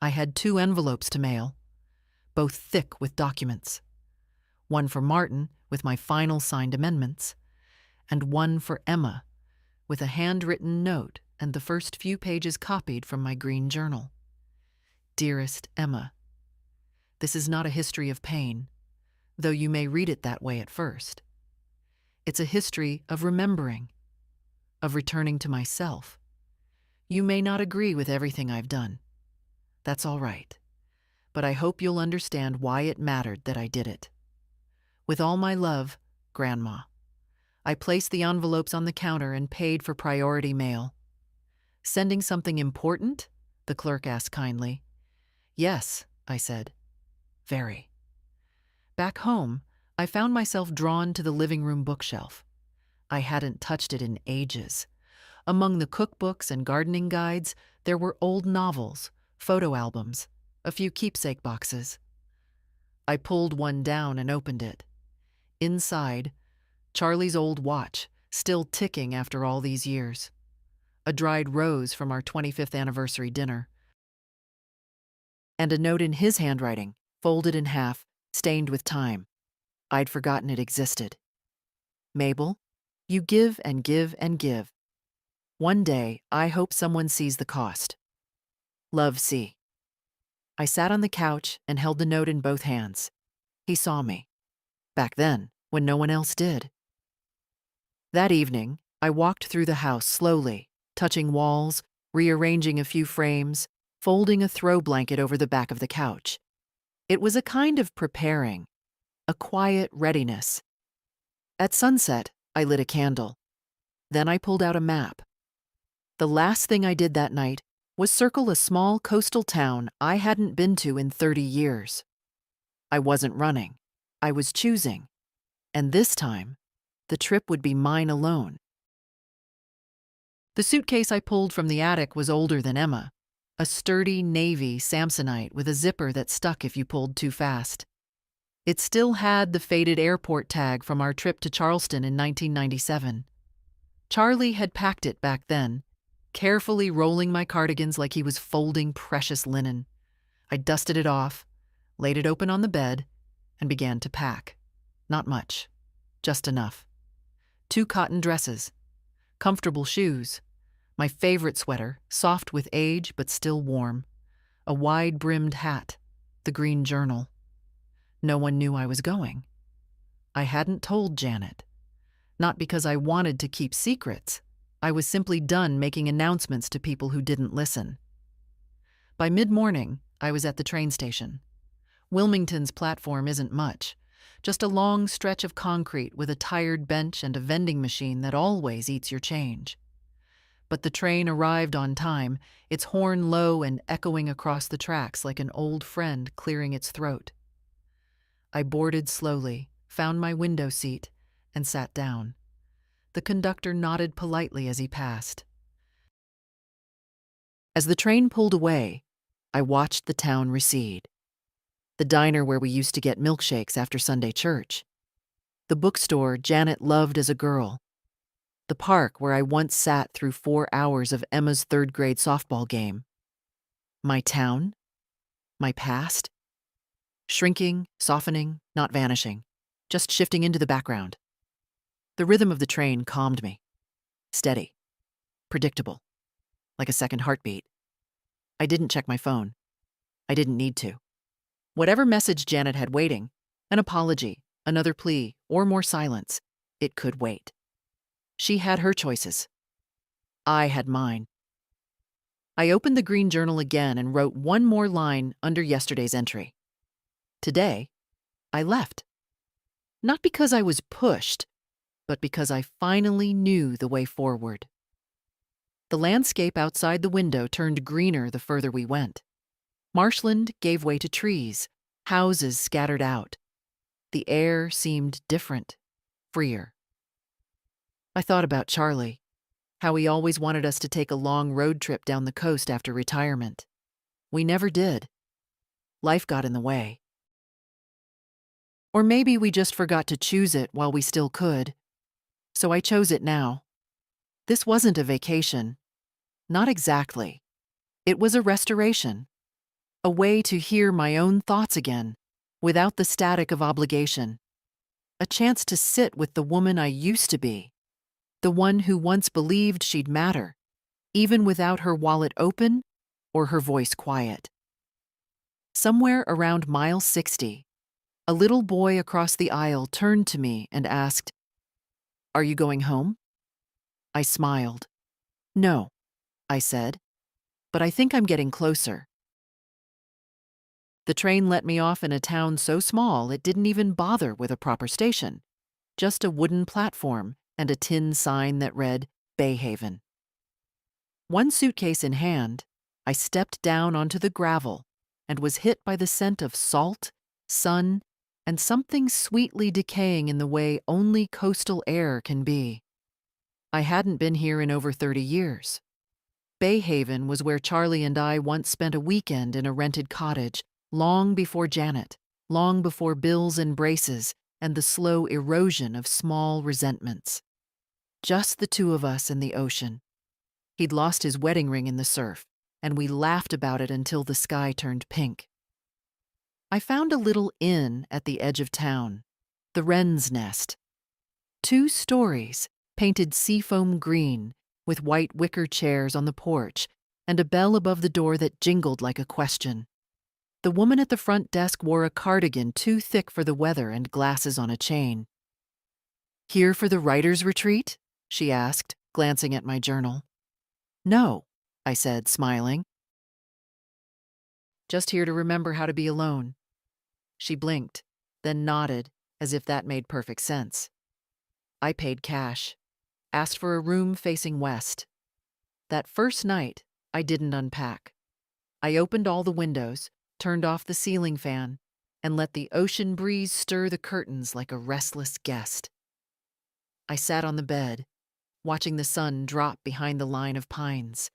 I had 2 envelopes to mail, both thick with documents. One for Martin, with my final signed amendments, and one for Emma, with a handwritten note and the first few pages copied from my green journal. "Dearest Emma, this is not a history of pain, though you may read it that way at first. It's a history of remembering, of returning to myself. You may not agree with everything I've done. That's all right. But I hope you'll understand why it mattered that I did it. With all my love, Grandma. I placed the envelopes on the counter and paid for priority mail. Sending something important? The clerk asked kindly. Yes, I said. Very. Back home, I found myself drawn to the living room bookshelf. I hadn't touched it in ages. Among the cookbooks and gardening guides, there were old novels, photo albums, a few keepsake boxes. I pulled one down and opened it. Inside, Charlie's old watch, still ticking after all these years. A dried rose from our 25th anniversary dinner. And a note in his handwriting, folded in half, stained with time. I'd forgotten it existed. Mabel, you give and give and give. One day, I hope someone sees the cost. Love, C. I sat on the couch and held the note in both hands. He saw me. Back then, when no one else did. That evening, I walked through the house slowly, touching walls, rearranging a few frames, folding a throw blanket over the back of the couch. It was a kind of preparing, a quiet readiness. At sunset, I lit a candle. Then I pulled out a map. The last thing I did that night was circle a small coastal town I hadn't been to in 30 years. I wasn't running. I was choosing. And this time, the trip would be mine alone. The suitcase I pulled from the attic was older than Emma, a sturdy navy Samsonite with a zipper that stuck if you pulled too fast. It still had the faded airport tag from our trip to Charleston in 1997. Charlie had packed it back then, carefully rolling my cardigans like he was folding precious linen. I dusted it off, laid it open on the bed, and began to pack. Not much, just enough. 2 cotton dresses, comfortable shoes, my favorite sweater, soft with age but still warm, a wide-brimmed hat, the green journal. No one knew I was going. I hadn't told Janet. Not because I wanted to keep secrets. I was simply done making announcements to people who didn't listen. By mid-morning, I was at the train station. Wilmington's platform isn't much, just a long stretch of concrete with a tired bench and a vending machine that always eats your change. But the train arrived on time, its horn low and echoing across the tracks like an old friend clearing its throat. I boarded slowly, found my window seat, and sat down. The conductor nodded politely as he passed. As the train pulled away, I watched the town recede. The diner where we used to get milkshakes after Sunday church. The bookstore Janet loved as a girl. The park where I once sat through 4 hours of Emma's 3rd grade softball game. My town? My past? Shrinking, softening, not vanishing, just shifting into the background. The rhythm of the train calmed me. Steady. Predictable. Like a second heartbeat. I didn't check my phone. I didn't need to. Whatever message Janet had waiting, an apology, another plea, or more silence, it could wait. She had her choices. I had mine. I opened the green journal again and wrote one more line under yesterday's entry. Today, I left. Not because I was pushed, but because I finally knew the way forward. The landscape outside the window turned greener the further we went. Marshland gave way to trees, houses scattered out. The air seemed different, freer. I thought about Charlie, how he always wanted us to take a long road trip down the coast after retirement. We never did. Life got in the way. Or maybe we just forgot to choose it while we still could. So I chose it now. This wasn't a vacation. Not exactly. It was a restoration. A way to hear my own thoughts again, without the static of obligation. A chance to sit with the woman I used to be. The one who once believed she'd matter, even without her wallet open or her voice quiet. Somewhere around mile 60, a little boy across the aisle turned to me and asked, "Are you going home?" I smiled. "No," I said, but I think I'm getting closer. The train let me off in a town so small it didn't even bother with a proper station, just a wooden platform and a tin sign that read Bay Haven. One suitcase in hand, I stepped down onto the gravel and was hit by the scent of salt, sun, and something sweetly decaying in the way only coastal air can be. I hadn't been here in over 30 years. Bay Haven was where Charlie and I once spent a weekend in a rented cottage, long before Janet, long before bills and braces and the slow erosion of small resentments. Just the two of us and the ocean. He'd lost his wedding ring in the surf, and we laughed about it until the sky turned pink. I found a little inn at the edge of town, the Wren's Nest. 2 stories, painted seafoam green, with white wicker chairs on the porch, and a bell above the door that jingled like a question. The woman at the front desk wore a cardigan too thick for the weather and glasses on a chain. "Here for the writer's retreat?" she asked, glancing at my journal. "No," I said, smiling. "Just here to remember how to be alone." She blinked, then nodded, as if that made perfect sense. I paid cash, asked for a room facing west. That first night, I didn't unpack. I opened all the windows, turned off the ceiling fan, and let the ocean breeze stir the curtains like a restless guest. I sat on the bed, watching the sun drop behind the line of pines,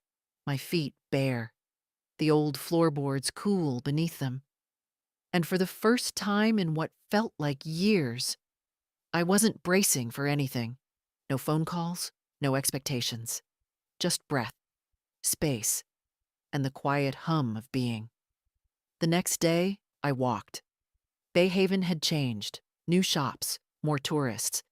my feet bare, the old floorboards cool beneath them. And for the first time in what felt like years, I wasn't bracing for anything. No phone calls, no expectations. Just breath, space, and the quiet hum of being. The next day, I walked. Bay Haven had changed. New shops, more tourists.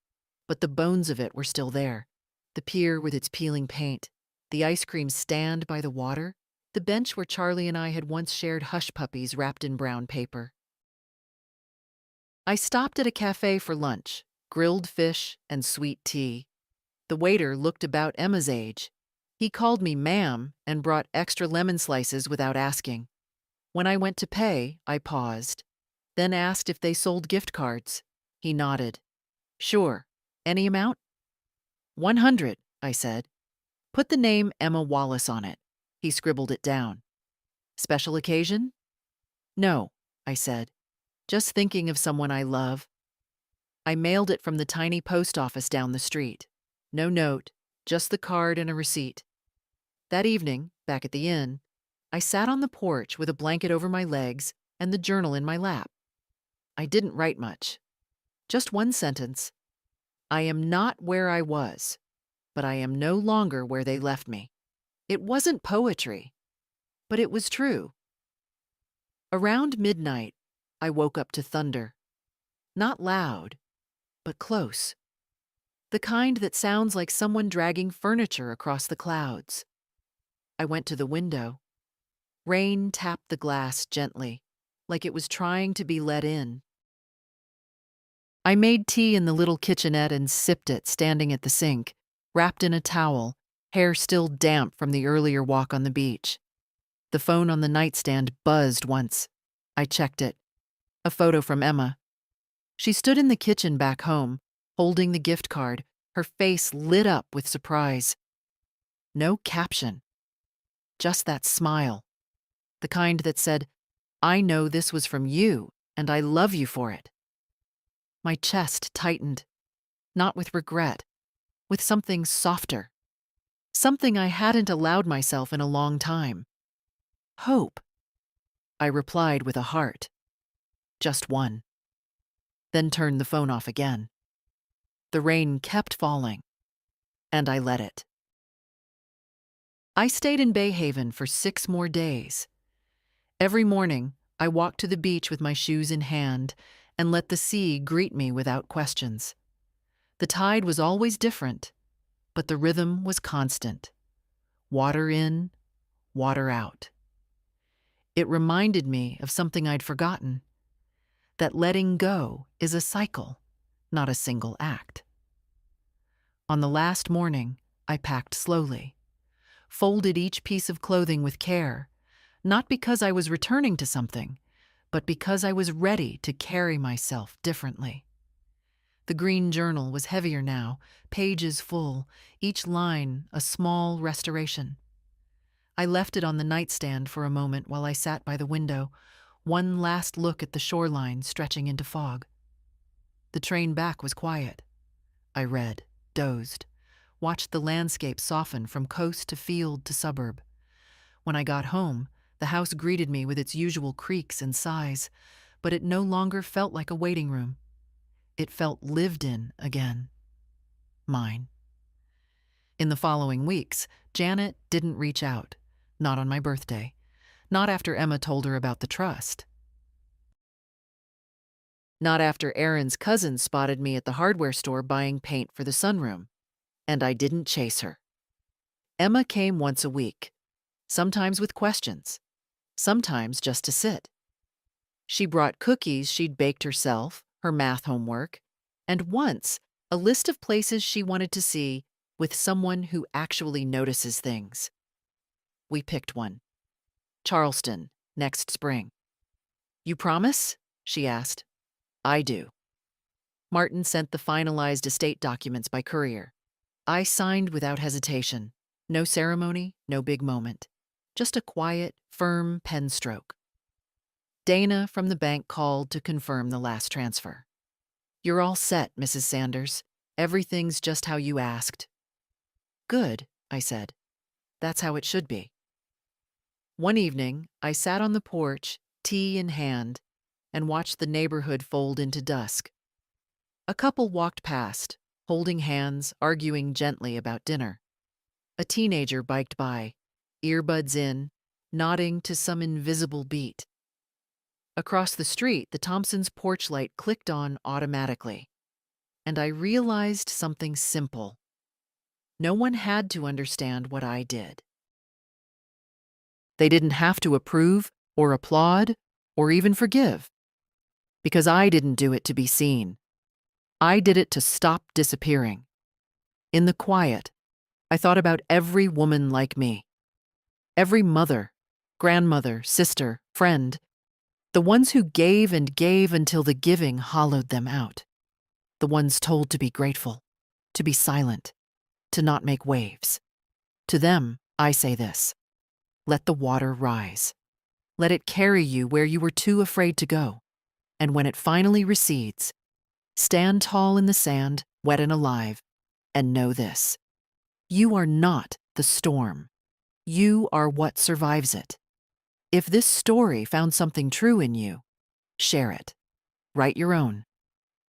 But the bones of it were still there. The pier with its peeling paint, the ice cream stand by the water, the bench where Charlie and I had once shared hush puppies wrapped in brown paper. I stopped at a cafe for lunch, grilled fish and sweet tea. The waiter looked about Emma's age. He called me ma'am and brought extra lemon slices without asking. When I went to pay, I paused, then asked if they sold gift cards. He nodded. "Sure. Any amount?" "100, I said. "Put the name Emma Wallace on it." He scribbled it down. "Special occasion?" "No," I said. "Just thinking of someone I love." I mailed it from the tiny post office down the street. No note, just the card and a receipt. That evening, back at the inn, I sat on the porch with a blanket over my legs and the journal in my lap. I didn't write much. Just one sentence. I am not where I was, but I am no longer where they left me. It wasn't poetry, but it was true. Around midnight, I woke up to thunder. Not loud, but close. The kind that sounds like someone dragging furniture across the clouds. I went to the window. Rain tapped the glass gently, like it was trying to be let in. I made tea in the little kitchenette and sipped it standing at the sink, wrapped in a towel, hair still damp from the earlier walk on the beach. The phone on the nightstand buzzed once. I checked it. A photo from Emma. She stood in the kitchen back home, holding the gift card, her face lit up with surprise. No caption. Just that smile. The kind that said, "I know this was from you, and I love you for it." My chest tightened, not with regret, with something softer. Something I hadn't allowed myself in a long time. Hope. I replied with a heart. Just one. Then turned the phone off again. The rain kept falling, and I let it. I stayed in Bay Haven for 6 more days. Every morning, I walked to the beach with my shoes in hand and let the sea greet me without questions. The tide was always different, but the rhythm was constant. Water in, water out. It reminded me of something I'd forgotten, that letting go is a cycle, not a single act. On the last morning, I packed slowly. folded each piece of clothing with care, not because I was returning to something, but because I was ready to carry myself differently. The green journal was heavier now, pages full, each line a small restoration. I left it on the nightstand for a moment while I sat by the window, one last look at the shoreline stretching into fog. The train back was quiet. I read, dozed, watched the landscape soften from coast to field to suburb. When I got home, the house greeted me with its usual creaks and sighs, but it no longer felt like a waiting room. It felt lived in again. Mine. In the following weeks, Janet didn't reach out. Not on my birthday. Not after Emma told her about the trust. Not after Aaron's cousin spotted me at the hardware store buying paint for the sunroom. And I didn't chase her. Emma came once a week, sometimes with questions, sometimes just to sit. She brought cookies she'd baked herself, her math homework, and once a list of places she wanted to see with someone who actually notices things. We picked one. Charleston, next spring. You promise? She asked. I do. Martin sent the finalized estate documents by courier. I signed without hesitation. No ceremony, no big moment. Just a quiet, firm pen stroke. Dana from the bank called to confirm the last transfer. You're all set, Mrs. Sanders. Everything's just how you asked. Good, I said. That's how it should be. One evening, I sat on the porch, tea in hand, and watched the neighborhood fold into dusk. A couple walked past, holding hands, arguing gently about dinner. A teenager biked by, earbuds in, nodding to some invisible beat. Across the street, the Thompsons' porch light clicked on automatically, and I realized something simple. No one had to understand what I did. They didn't have to approve or applaud or even forgive, because I didn't do it to be seen. I did it to stop disappearing. In the quiet, I thought about every woman like me. Every mother, grandmother, sister, friend. The ones who gave and gave until the giving hollowed them out. The ones told to be grateful, to be silent, to not make waves. To them, I say this: let the water rise. Let it carry you where you were too afraid to go. And when it finally recedes, stand tall in the sand, wet and alive, and know this: you are not the storm. You are what survives it. If this story found something true in you, share it. Write your own.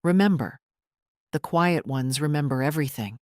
Remember, the quiet ones remember everything.